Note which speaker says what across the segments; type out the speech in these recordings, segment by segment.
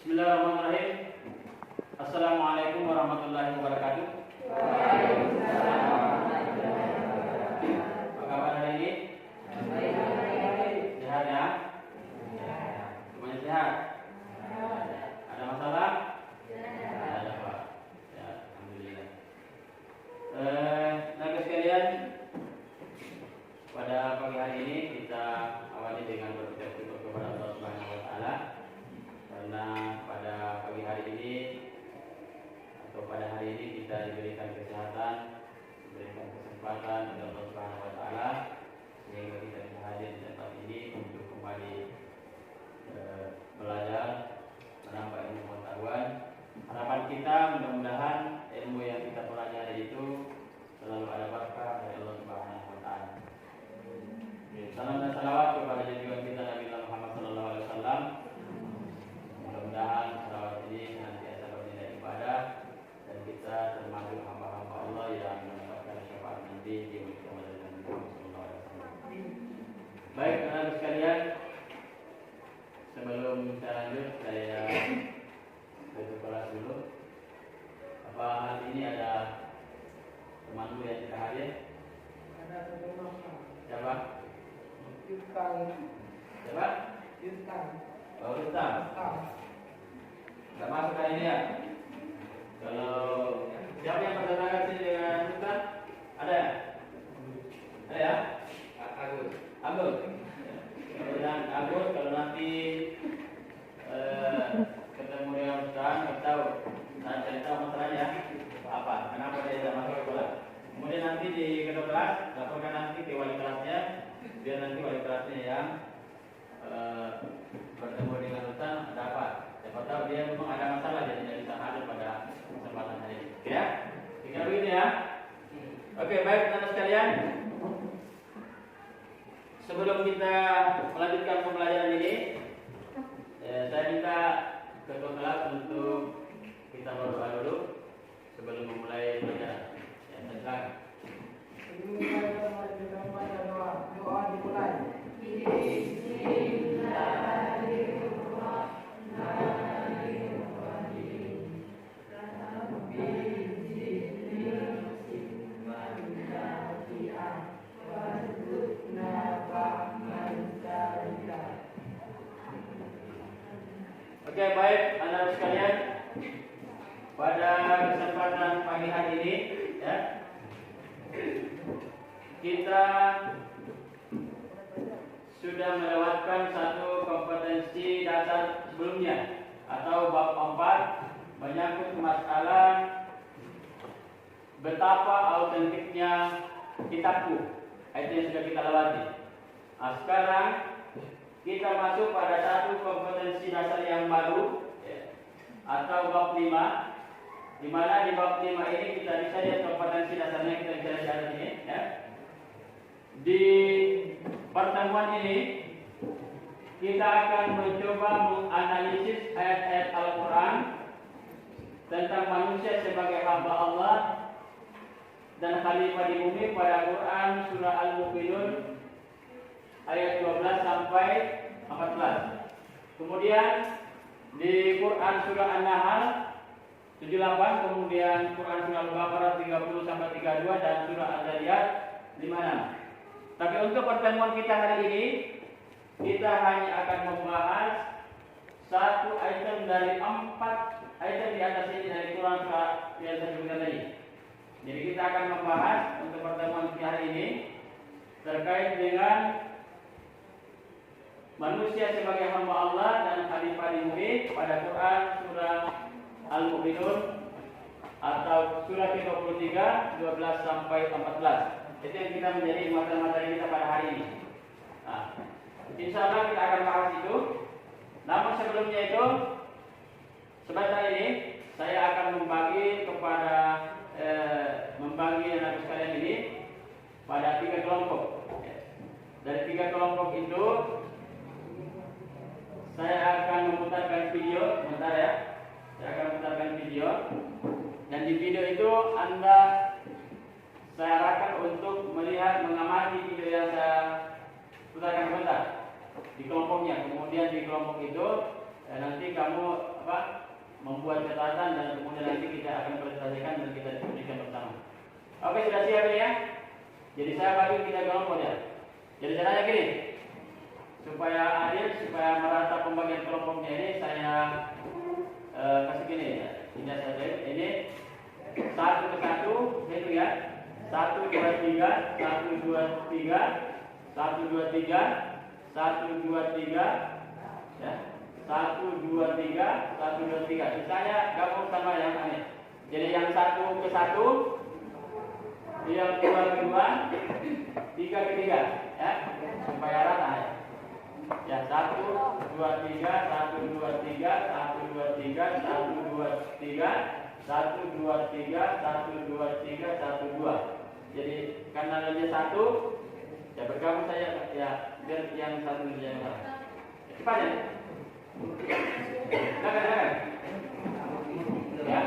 Speaker 1: Bismillahirrahmanirrahim. Assalamualaikum warahmatullahi wabarakatuh. Apa kabar hari ini? Sehat ya? Semuanya sehat? Ada masalah? Ada Pak. Ya, alhamdulillah. Tenaga sekalian, pada pagi hari ini kita awali dengan berucap syukur kepada Allah Subhanahu wa taala karena pada pagi hari ini atau pada hari ini kita diberikan kesehatan, diberikan kesempatan oleh Allah Subhanahu wa taala sehingga kita bisa hadir di tempat ini untuk kembali belajar, menambah ilmu pengetahuan. Harapan kita mudah-mudahan ilmu yang kita pelajari itu selalu ada berkah dari Allah Subhanahu wa taala. Salam dan salawat kepada junjungan kita Nabi Muhammad sallallahu alaihi wasallam. Mudah-mudahan salawat ini senantiasa bernilai ibadah dan kita termasuk hamba-hamba Allah yang mendapatkan syafaat nanti di hari kiamat dengan Muhammad sallallahu alaihi wasallam. Baik, teman-teman sekalian, sebelum saya lanjut saya tutup kelas dulu. Apa hari ini ada temanmu yang tidak hadir?
Speaker 2: Ada teman.
Speaker 1: Siapa?
Speaker 2: Yutang.
Speaker 1: Siapa?
Speaker 2: Yutang.
Speaker 1: Oh, Ustaz. Enggak masuk hari ini ya? Kalau siapa yang bertetangga sini dengan Ustaz? Ada ya? Ada ya? Agus. Kemudian Agus kalau nanti ketemu dengan Ustaz, nggak tahu. Saya cari tahu masalahnya apa? Kenapa dia tidak masuk sekolah? Kemudian nanti di kedua kelas, laporkan nanti ke wali kelasnya, biar nanti wali kelasnya yang bertemu dengan Ustaz ada apa? Siapa tahu dia memang ada masalah, dia tidak bisa hadir pada kesempatan hari ini. Oke ya? Tinggal begini ya. Oke, baik teman-teman sekalian. Sebelum kita melanjutkan pembelajaran ini, saya minta ketua kelas untuk kita berdoa dulu sebelum memulai pelajaran. Ya, silakan.
Speaker 2: Doa dimulai.
Speaker 1: Oke, baik anak sekalian, pada kesempatan pagi hari ini ya, kita sudah melewatkan satu kompetensi dasar sebelumnya atau bab 4 menyangkut masalah betapa autentiknya kitabku. Itu yang sudah kita lewati. Nah, sekarang kita masuk pada satu kompetensi dasar yang baru ya, atau bab 5, di mana di bab 5 ini kita bisa lihat kompetensi dasarnya, kita bisa lihat di sini ya. Di pertemuan ini kita akan mencoba menganalisis ayat-ayat Al-Quran tentang manusia sebagai hamba Allah dan khalifah di bumi pada Quran surah Al-Mu'minun ayat 12 sampai 14. Kemudian di Quran surah An-Nahl 78, kemudian Quran surah Al-Baqarah 30 sampai 32 dan surah Al-Zariyat 56. Tapi untuk pertemuan kita hari ini kita hanya akan membahas satu item dari 4 item di atas ini dari Quran surah yang saya sebutkan tadi. Jadi kita akan membahas untuk pertemuan kita hari ini terkait dengan manusia sebagai hamba Allah dan khalifah di bumi pada Quran surah Al-Mu'minun atau surah ke-23 12 sampai 14. Itu yang kita menjadi materi kita pada hari ini. Nah, insya Allah kita akan bahas itu. Namun sebelumnya itu, sebentar ini saya akan membagi anak sekalian ini pada 3 kelompok. Dari 3 kelompok itu saya akan memutarkan video, sebentar ya. Saya akan memutarkan video. Dan di video itu saya arahkan untuk melihat, mengamati video yang saya putarkan sebentar di kelompoknya. Kemudian di kelompok itu nanti kamu membuat catatan dan kemudian nanti kita akan presentasikan dan kita diskusikan bersama. Oke, sudah siap ini ya? Jadi saya bagi kita kelompok ya. Jadi caranya gini, supaya adil, supaya merata pembagian kelompoknya ini saya kasih gini ya. Ini saya ini satu ke satu, itu ya. 1 2 3, 1 2 3, 1 2 3, 1 2 3, ya. 1 2 3, 1 2 3. Misalnya gabung sama yang aneh. Jadi yang 1 ke 1, yang 2 ke 2, 3 ke 3, ya. Supaya rata ya. Ya 1 2 3, 1 2 3, 1 2 3, 1 2 3, 1 2 3, 1 2 3, 1 2. Jadi karena hanya 1, ya bergabung saya ya biar yang 1 yang cepat ya. Silakan. Ya. Ya.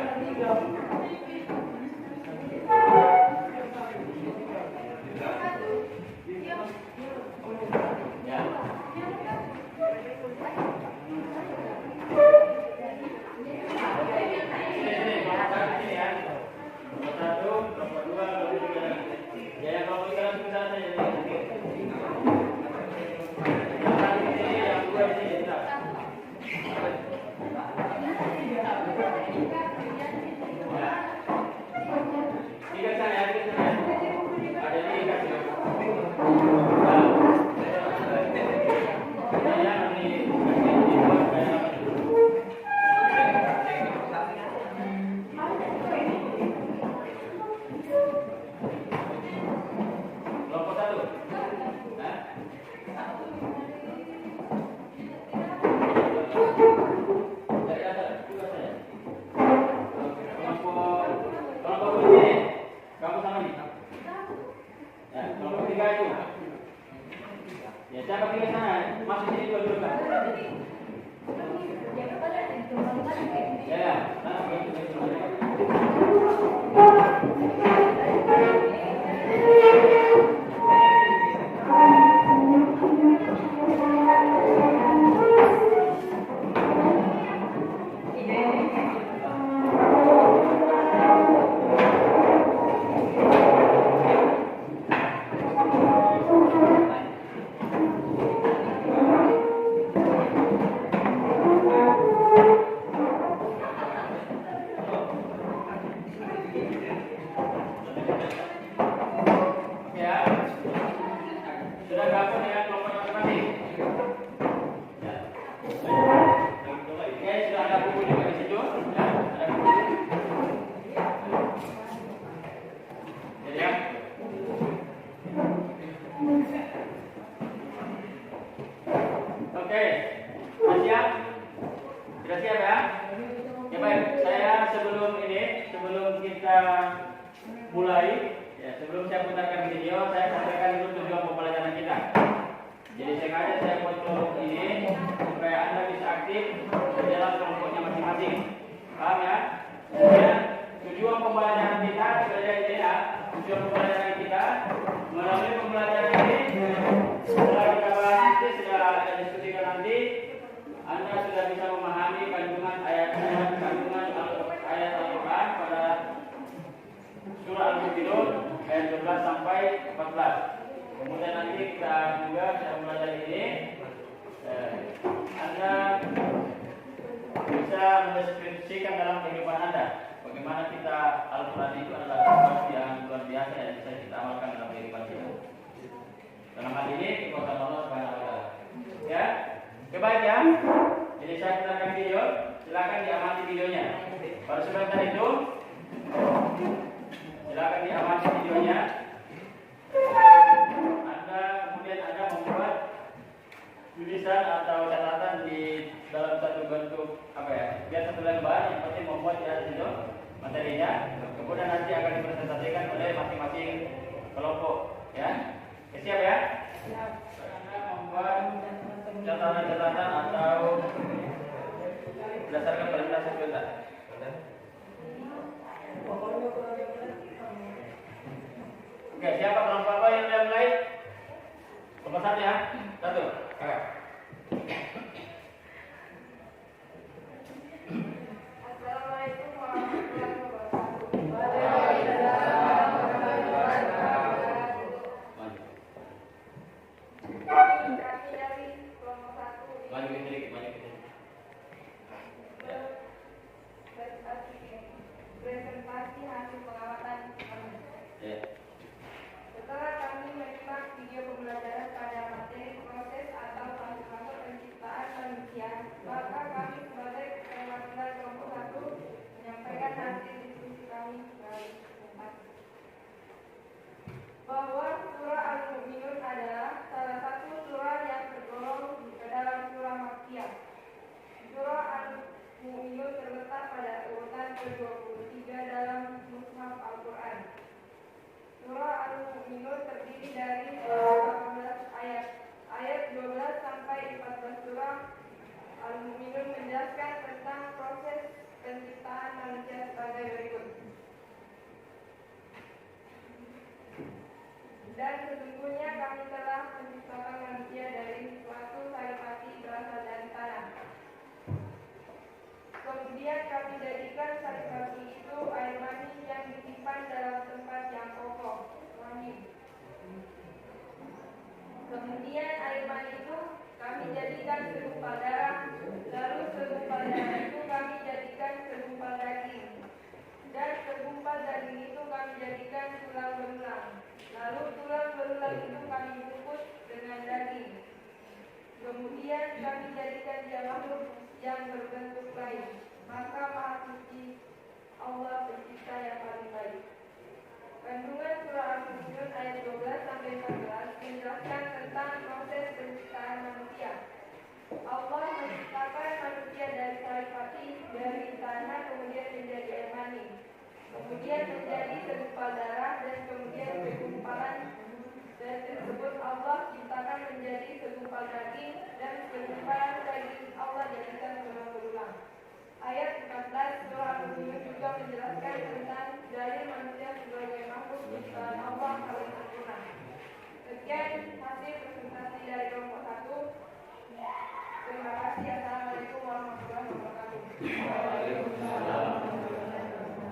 Speaker 3: terdiri dari 18 ayat. Ayat 12 sampai 14 surah Al-Mu'minun menjelaskan tentang proses penciptaan manusia sebagai berikut. Dan sesungguhnya kami telah menciptakan manusia dari suatu saripati berasal dari tanah. Kemudian kami jadikan saripati itu air mani yang disimpan dalam tempat yang kokoh, rahim. Kemudian air mani itu kami jadikan segumpal darah, lalu segumpal darah itu kami jadikan segumpal daging, dan segumpal daging itu kami jadikan tulang belulang, lalu tulang belulang itu kami bungkus dengan daging. Kemudian kami jadikan dia makhluk yang berbentuk lain. Maka Maha Suci Allah Pencipta yang paling baik. Kandungan surah Al-Mu'minun ayat 12 sampai 14 menjelaskan tentang proses penciptaan manusia. Allah menciptakan manusia dari saripati, dari tanah, kemudian menjadi air mani, kemudian menjadi segumpal darah, dan kemudian segumpalan. Dan tersebut Allah ciptakan menjadi segumpal daging, dan segumpalan daging Allah jadikan tulang belulang. Ayat 14 surah Al-Mu'minun juga menjelaskan tentang dalil manusia sebagai makhluk ciptaan Allah paling sempurna. Sekian hasil presentasi dari kelompok 1. Terima kasih. Assalamualaikum warahmatullahi wabarakatuh.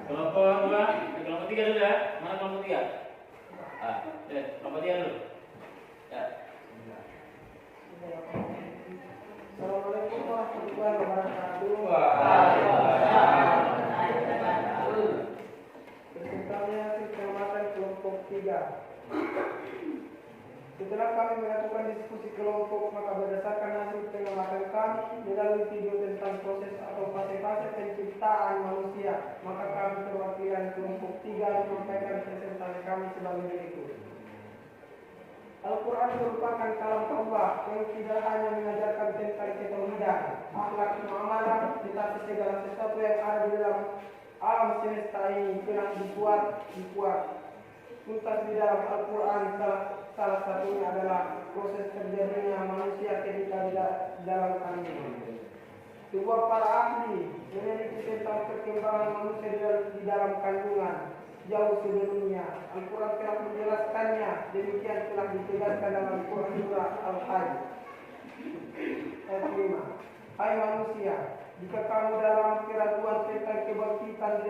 Speaker 1: Kelompok 2, kelompok 3 dulu ya. Mana kelompok 3? Kelompok 3 dulu. Ya.
Speaker 2: Assalamualaikum warahmatullahi wabarakatuh. Pesertanya pengamatan kelompok 3. Setelah kami melakukan diskusi kelompok, maka berdasarkan hasil pengamatan kami melalui video tentang proses atau fase-fase penciptaan manusia, maka kami perwakilan kelompok 3 menyampaikan presentasi kami sebagai berikut. Al-Quran merupakan kalam Allah yang tidak hanya mengajarkan tentang ketauhidan, akhlak muamalah, tetapi segala sesuatu yang ada di dalam alam semesta ini telah dibuat. Tuntas di dalam Al-Quran salah satunya adalah proses terjadinya manusia ketika di dalam kandungan. Sebuah para ahli meneliti tentang perkembangan manusia di dalam kandungan jauh sebelumnya. Al-Quran telah menjelaskannya, demikian telah ditegaskan dalam Quran surah Al-Hajj ayat 5. Hai manusia, jika kamu dalam keraguan tentang kebangkitan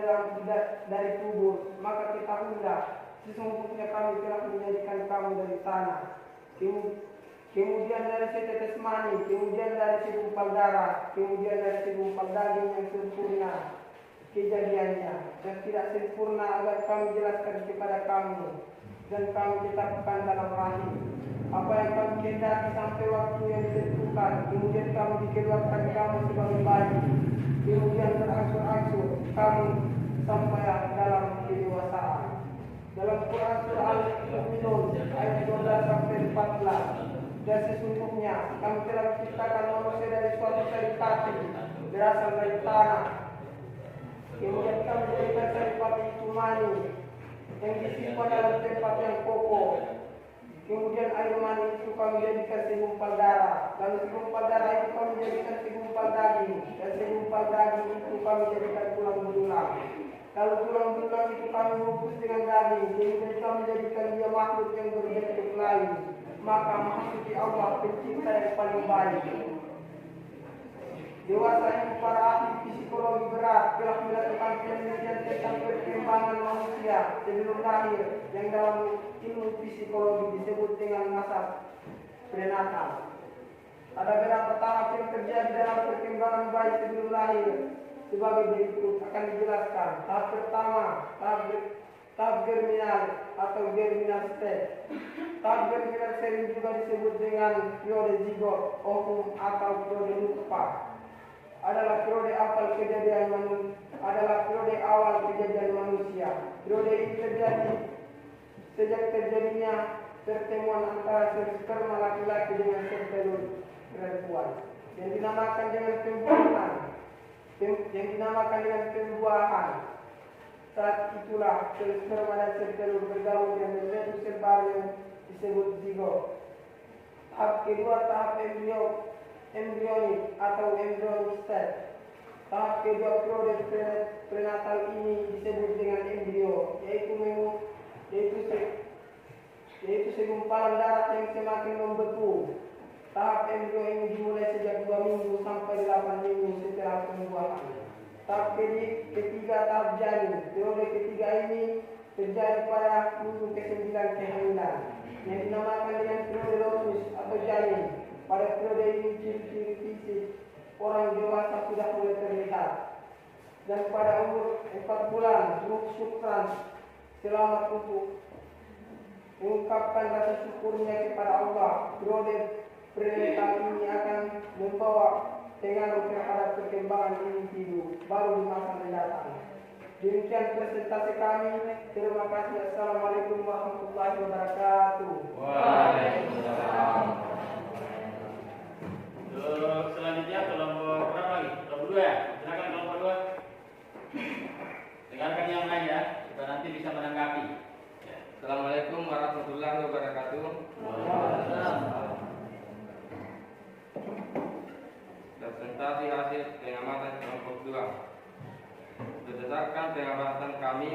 Speaker 2: dari kubur, maka ketahuilah sesungguhnya kami telah menjadikan kamu dari tanah, kemudian dari setetes mani, kemudian dari segumpal darah, kemudian dari segumpal daging yang sempurna kejadiannya dan tidak sempurna agar kami jelaskan kepada kamu dan kami tetapkan dalam rahim apa yang kami kehendaki sampai waktu yang ditentukan. Kemudian kami dikeluarkan kamu sebagai bayi, kemudian berangsur-angsur kamu sampai dalam kedewasaan. Dalam Quran surah Al-Mu'minun ayat 12 sampai 14, dan sesungguhnya kami telah menciptakan manusia dari suatu saripati berasal dari tanah. Kemudian kami jadikan saripati itu mani yang disimpan dalam tempat yang kokoh. Kemudian air mani itu kami jadikan segumpal darah, lalu segumpal darah itu kami jadikan segumpal daging, dan segumpal daging itu kami jadikan tulang belulang. Lalu tulang belulang itu kami bungkus dengan daging, kemudian kami jadikan dia makhluk yang berbentuk lain. Maka Maha Suci Allah Pencipta yang paling baik. Dewasa ilmu para ahli psikologi berat telah melakukan penelitian tentang perkembangan manusia sebelum lahir yang dalam ilmu psikologi disebut dengan masa prenatal. Ada beberapa tahap yang terjadi dalam perkembangan bayi sebelum lahir. Sebagai berikut akan dijelaskan. Tahap pertama, tahap germinal atau germinal stage. Tahap germinal sering juga disebut dengan periode zigot, ovum atau periode nutfah. Adalah periode awal kejadian manusia. Periode ini terjadi sejak terjadinya pertemuan antara sel sperma laki-laki dengan sel telur perempuan yang dinamakan pembuahan. Saat itulah sel sperma dan sel telur bergabung dan membentuk sel baru yang disebut zigot. Tahap kedua tahap embrionik atau embryonic stage. Tahap kedua periode prenatal ini disebut dengan embrio, yaitu segumpalan darah yang semakin membeku. Tahap embrio ini dimulai sejak 2 minggu sampai 8 minggu setelah pembuahan. Tahap ketiga tahap janin. Periode ketiga ini terjadi pada minggu ke-9 kehamilan, yang dinamakan dengan periode lotus atau janin. Pada periode ini ciri-ciri fisik orang dewasa sudah mulai terlihat. Dan pada umur 4 bulan, syukran selamat untuk mengungkapkan rasa syukurnya kepada Allah. Periode prenatal ini akan membawa pengaruh terhadap perkembangan individu baru di masa mendatang. Demikian presentasi kami. Terima kasih. Assalamualaikum warahmatullahi wabarakatuh.
Speaker 1: Waalaikumsalam. Untuk selanjutnya kelompok berapa lagi? Kelompok 2 ya? Silakan kelompok 2. Dengarkan yang lain ya, supaya nanti bisa menanggapi. Ya.
Speaker 4: Assalamualaikum warahmatullahi wabarakatuh. Presentasi hasil pengamatan kelompok 2. Berdasarkan pengamatan kami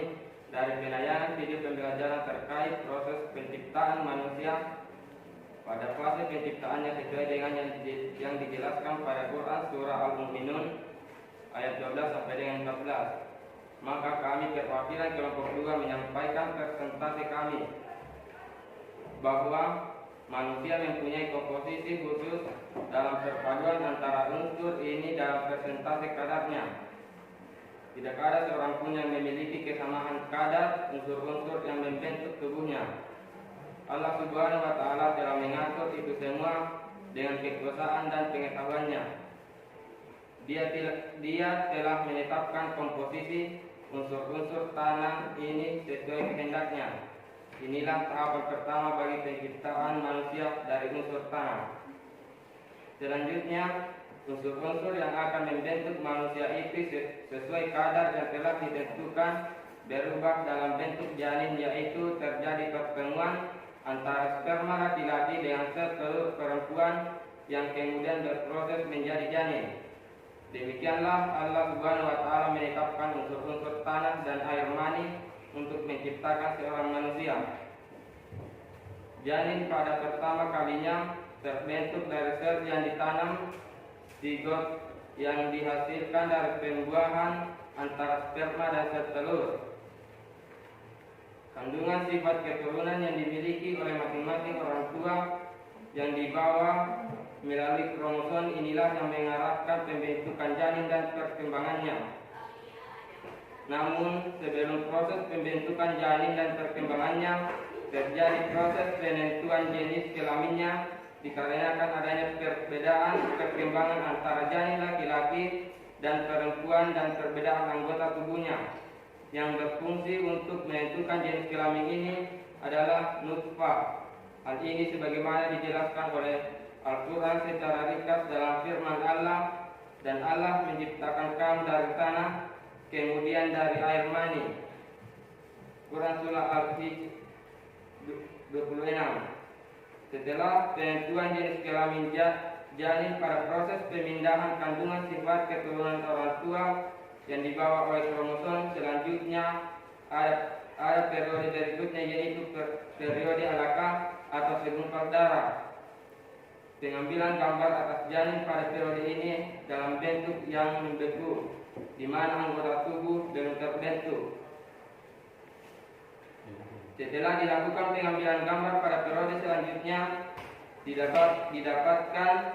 Speaker 4: dari penayangan video pembelajaran terkait proses penciptaan manusia pada fase penciptaannya sesuai dengan yang dijelaskan pada Quran surah Al-Mu'minun ayat 12 sampai dengan 14. Maka kami perwakilan kelompok 2 menyampaikan presentasi kami bahwa manusia mempunyai komposisi khusus dalam perpaduan antara unsur ini dalam presentasi kadarnya. Tidak ada seorang pun yang memiliki kesamaan kadar unsur-unsur yang membentuk tubuhnya. Allah Subhanahu wa Ta'ala telah mengatur itu semua dengan kekuasaan dan pengetahuannya. Dia telah menetapkan komposisi unsur-unsur tanah ini sesuai kehendaknya. Inilah tahapan pertama bagi penciptaan manusia dari unsur tanah. Selanjutnya, unsur-unsur yang akan membentuk manusia itu sesuai kadar yang telah ditentukan berubah dalam bentuk janin, yaitu terjadi pertemuan antara sperma laki-laki dengan sel telur perempuan yang kemudian berproses menjadi janin. Demikianlah Allah Subhanahu wa Ta'ala menetapkan unsur-unsur tanah dan air mani untuk menciptakan seorang manusia. Janin pada pertama kalinya terbentuk dari sel yang ditanam, zigot yang dihasilkan dari pembuahan antara sperma dan sel telur. Kandungan sifat keturunan yang dimiliki oleh masing-masing orang tua yang dibawa melalui kromosom inilah yang mengarahkan pembentukan janin dan perkembangannya. Namun sebelum proses pembentukan janin dan perkembangannya terjadi proses penentuan jenis kelaminnya, dikarenakan adanya perbedaan perkembangan antara janin laki-laki dan perempuan dan perbedaan anggota tubuhnya. Yang berfungsi untuk menentukan jenis kelamin ini adalah nutfah. Hal ini sebagaimana dijelaskan oleh Al-Quran secara ringkas dalam firman Allah, dan Allah menciptakan kamu dari tanah, kemudian dari air mani. Quran surah Al-Hijr 26. Setelah penentuan jenis kelamin janin pada proses pemindahan kandungan sifat keturunan orang tua yang dibawa oleh kromosom, selanjutnya ada periode berikutnya, yaitu periode alaka atau segumpal darah. Pengambilan gambar atas janin pada periode ini dalam bentuk yang membeku, di mana anggota tubuh belum terbentuk. Setelah dilakukan pengambilan gambar pada periode selanjutnya, didapatkan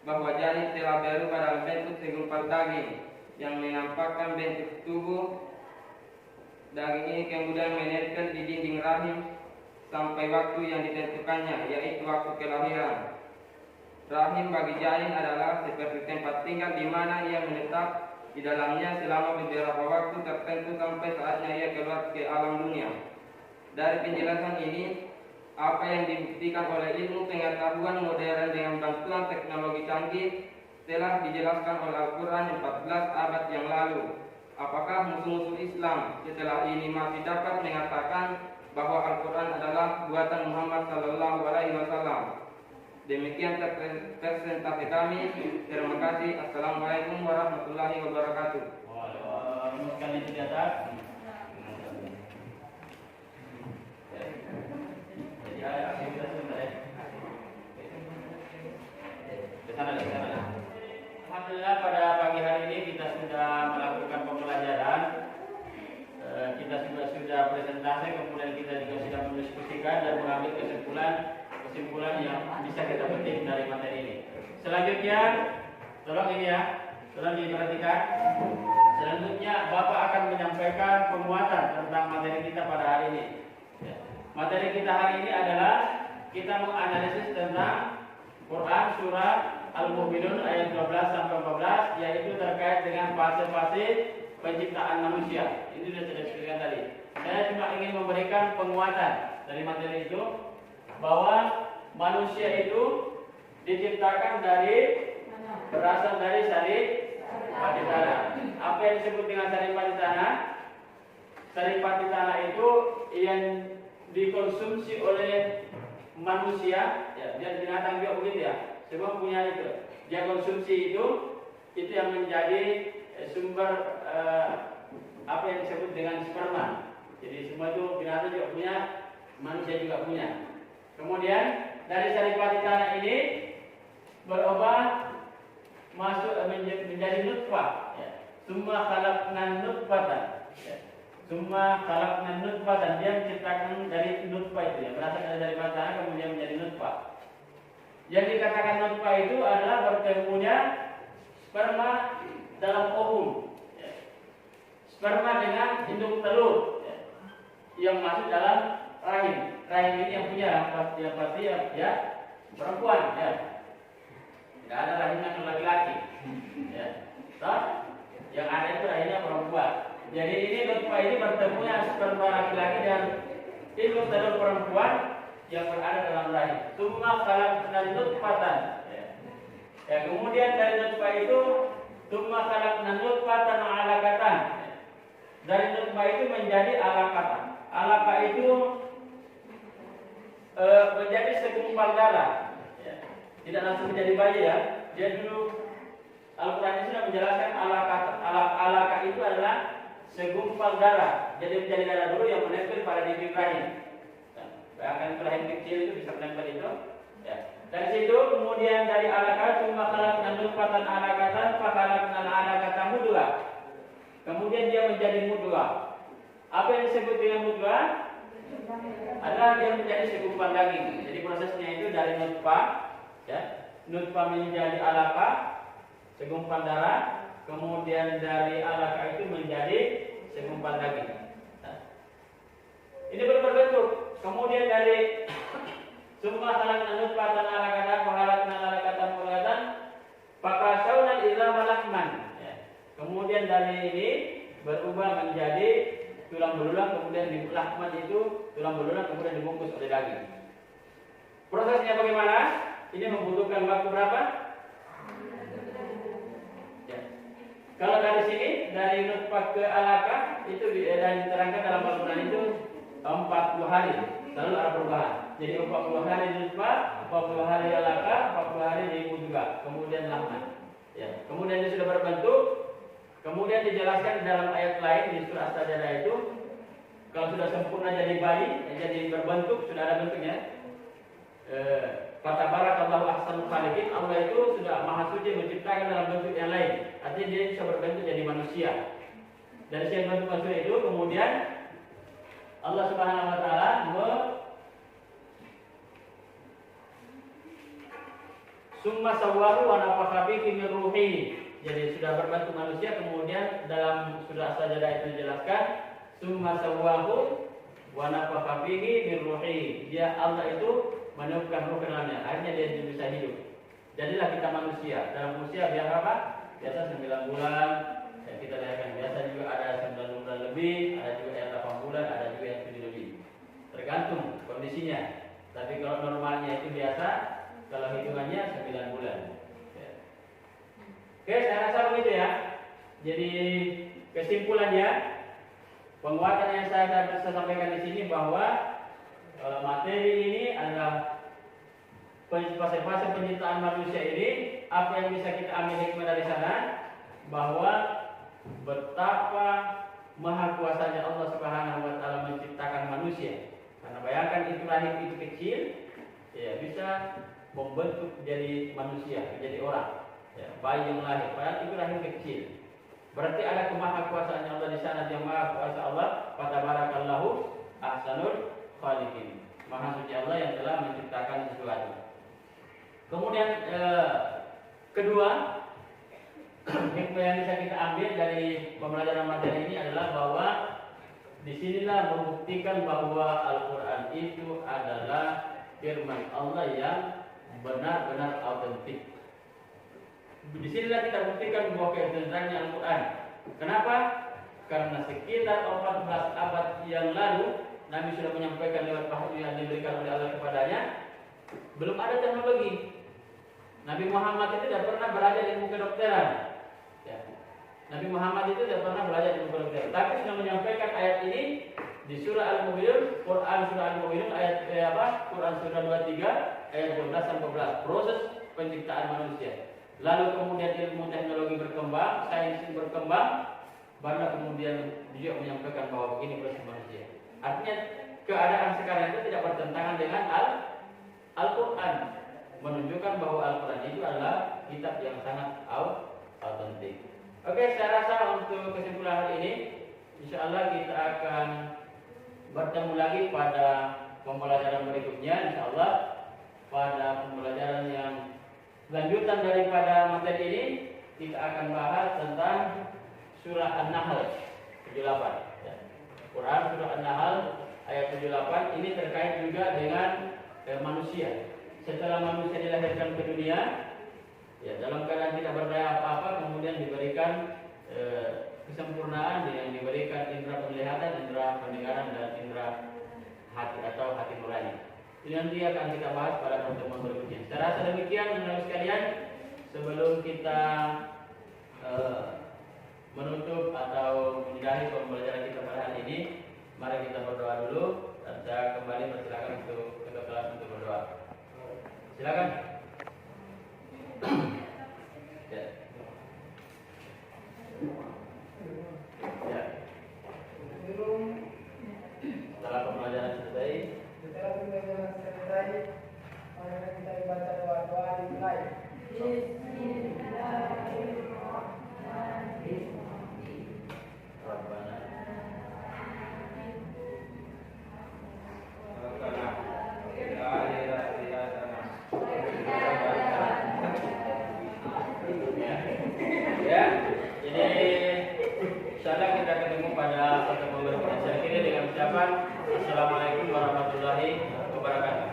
Speaker 4: bahwa janin telah berubah dalam bentuk segumpal daging yang menampakkan bentuk tubuh. Daging ini kemudian menempel di dinding rahim sampai waktu yang ditentukannya, yaitu waktu kelahiran. Rahim bagi janin adalah seperti tempat tinggal di mana ia menetap di dalamnya selama beberapa waktu tertentu sampai saatnya ia keluar ke alam dunia. Dari penjelasan ini, apa yang dibuktikan oleh ilmu pengetahuan modern dengan bantuan teknologi canggih telah dijelaskan oleh Al-Quran 14 abad yang lalu. Apakah musuh musuh-musuh Islam setelah ini masih dapat mengatakan bahwa Al-Quran adalah buatan Muhammad Sallallahu Alaihi Wasallam. Demikian presentasi kami. Terima kasih. Assalamualaikum warahmatullahi wabarakatuh.
Speaker 1: Sekali di atas. Jadi ada aktivitas sebentar. Ke sana. Alhamdulillah pada pagi hari ini kita sudah melakukan pembelajaran. Kita sudah presentasi, kemudian kita juga sudah mendiskusikan dan mengambil kesimpulan yang bisa kita petik dari materi ini. Selanjutnya, tolong ini ya, tolong diperhatikan. Selanjutnya Bapak akan menyampaikan penguatan tentang materi kita pada hari ini. Materi kita hari ini adalah kita menganalisis tentang Quran surah Al-Mu'minun ayat 12 sampai 14, yaitu terkait dengan fase-fase penciptaan manusia. Ini sudah saya sebutkan tadi. Saya cuma ingin memberikan penguatan dari materi itu bahwa manusia itu diciptakan berasal dari sari pati tanah. Apa yang disebut dengan sari pati tanah? Sari pati tanah itu yang dikonsumsi oleh manusia, ya, dia binatang juga begitu ya. Semua punya itu. Dia konsumsi itu yang menjadi sumber apa yang disebut dengan sperma. Jadi semua itu binatang juga punya, manusia juga punya. Kemudian dari sari pati tanah ini berubah masuk menjadi nutfah. Ya. Summa khalaqna nutfatan. Ya. Summa khalaqna nutfatan, dia menciptakan dari nutfah itu ya, berasal dari pati tanah kemudian menjadi nutfah. Yang dikatakan nutfah itu adalah bertemunya sperma dalam ovum. Sperma dengan induk telur yang masuk dalam rahim. Rahim ini yang punya pasti ya perempuan ya. Tidak ada rahimnya yang laki-laki. Ya. Yang ada itu rahimnya perempuan. Jadi ini nutfah ini bertemunya sperma laki-laki dan induk telur perempuan yang berada dalam rahim. Tsumma khalaqna nutfatan. Ya, kemudian dari nutfah itu tsumma khalaqna nutfatan 'alaqatan. Dari nutfah itu menjadi alaqatan. Alaqa itu menjadi segumpal darah. Ya. Tidak langsung menjadi bayi ya. Dia dulu Al-Quran sudah menjelaskan alaqa itu adalah segumpal darah. Jadi menjadi darah dulu yang menempel pada dinding rahim. Bahkan rahim kecil itu bisa menempel itu. Ya. Dari situ kemudian dari alaqa tsumma khalaqna nutfatan 'alaqatan fa khalaqna al-'alaqata mudghah. Kemudian dia menjadi mudghah. Apa yang disebut dengan mudghah? Adalah dia menjadi segumpal daging. Jadi prosesnya itu dari nutfah, ya, nutfah menjadi alaqa, segumpal darah, kemudian dari alaqa itu menjadi segumpal daging. Nah, ini berbentuk. Kemudian dari summa khalaqna nutfatan 'alaqatan fa khalaqna al-'alaqata mudghatan fa kasawna al-'idhama lahman. Kemudian dari ini berubah menjadi tulang belulang, kemudian di lahman itu tulang belulang kemudian dibungkus oleh daging. Prosesnya bagaimana? Ini membutuhkan waktu berapa? Ya. Kalau dari sini dari nutfah ke alaqa itu diterangkan dalam Al-Quran itu 40 hari. Selalu ada perubahan. Jadi 40 hari nutfah, 40 hari alaqa, 40 hari di mudghah, kemudian lahman. Ya. Kemudian dia sudah berbentuk. Kemudian dijelaskan dalam ayat lain di surah As-Sajdah itu, kalau sudah sempurna jadi bayi, jadi berbentuk, sudah ada bentuknya. Fatabarakallahu ahsanul khaliqin, Allah itu sudah maha suci menciptakan dalam bentuk yang lain. Artinya dia bisa berbentuk jadi manusia. Dari sekian bentuk manusia itu kemudian Allah Subhanahu wa taala summa sawwahu wa nafakha fihi min ruhihi. Jadi sudah berbentuk manusia, kemudian dalam surah As-Sajdah itu dijelaskan summa sawwahu wa nafakha fihi min ruhihi. Dia Allah itu meniupkan ruh ke dalamnya, akhirnya dia bisa hidup. Jadilah kita manusia. Dalam usia biasa apa? Biasa 9 bulan. Ya, kita lihatkan biasa juga ada 9 bulan lebih, ada juga yang 8 bulan, ada juga yang 7 lebih. Tergantung kondisinya. Tapi kalau normalnya itu biasa, kalau hitungannya 9 bulan. Ya. Oke, saya rasa begitu ya. Jadi kesimpulannya, penguatan yang saya sampaikan di sini bahwa materi ini adalah fase-fase penciptaan manusia ini. Apa yang bisa kita ambil hikmah dari sana, bahwa betapa maha kuasanya Allah Subhanahu wa taala menciptakan manusia. Karena bayangkan itu rahim itu kecil, ya bisa membentuk jadi manusia, menjadi orang. Ya, bayi yang lahir, padahal itu rahim kecil. Berarti ada kemahakuasaan Allah di sana, yang maha kuasa Allah. Fatabarakallahu ahsanul khaliqin. Maha suci Allah yang telah menciptakan sesuatu. Kemudian kedua, hikmah yang bisa kita ambil dari pembelajaran materi ini adalah bahwa disinilah membuktikan bahwa Al-Quran itu adalah firman Allah yang benar-benar autentik. Disinilah kita buktikan bahwa kebenarannya Al-Quran. Kenapa? Karena sekitar 14 abad yang lalu Nabi sudah menyampaikan lewat wahyu yang diberikan oleh Allah kepadanya. Belum ada teknologi. Nabi Muhammad itu tidak pernah belajar ilmu kedokteran. Ya. Nabi Muhammad itu tidak pernah belajar ilmu kedokteran. Tapi sudah menyampaikan ayat ini di surah Al-Mu'minun, Quran surah Al-Mu'minun ayat Quran surah 23 ayat 12 sampai 14. Proses penciptaan manusia. Lalu kemudian ilmu teknologi berkembang, sains berkembang, baru kemudian dia menyampaikan bahwa begini proses manusia. Artinya keadaan sekarang itu tidak bertentangan dengan Al-Quran, menunjukkan bahwa Al-Quran itu adalah kitab yang sangat autentik. Oke, saya rasa untuk kesimpulan hari ini, insya Allah kita akan bertemu lagi pada pembelajaran berikutnya. Insya Allah pada pembelajaran yang lanjutan daripada materi ini, kita akan bahas tentang surah An-Nahl 78. Ya. Quran surah An-Nahl ayat 78 ini terkait juga dengan manusia. Setelah manusia dilahirkan ke dunia, ya, dalam keadaan tidak berdaya apa-apa, kemudian diberikan kesempurnaan yang diberikan indera penglihatan, indera pendengaran, dan indera hati atau hati nurani. Ini nanti akan kita bahas pada pertemuan berikutnya. Saya rasa demikian, teman-teman sekalian. Sebelum kita menutup atau menyudahi pembelajaran kita pada hari ini, mari kita berdoa dulu. Dan saya kembali persilakan untuk ketua kelas untuk berdoa. Silakan. Ya. Ya. Setelah pembelajaran selesai,
Speaker 2: mari kita baca doa-doa dimulai.
Speaker 1: Ya, jadi insyaallah kita ketemu pada pertemuan berikutnya. Saya kira dengan ucapan Assalamualaikum warahmatullahi wabarakatuh.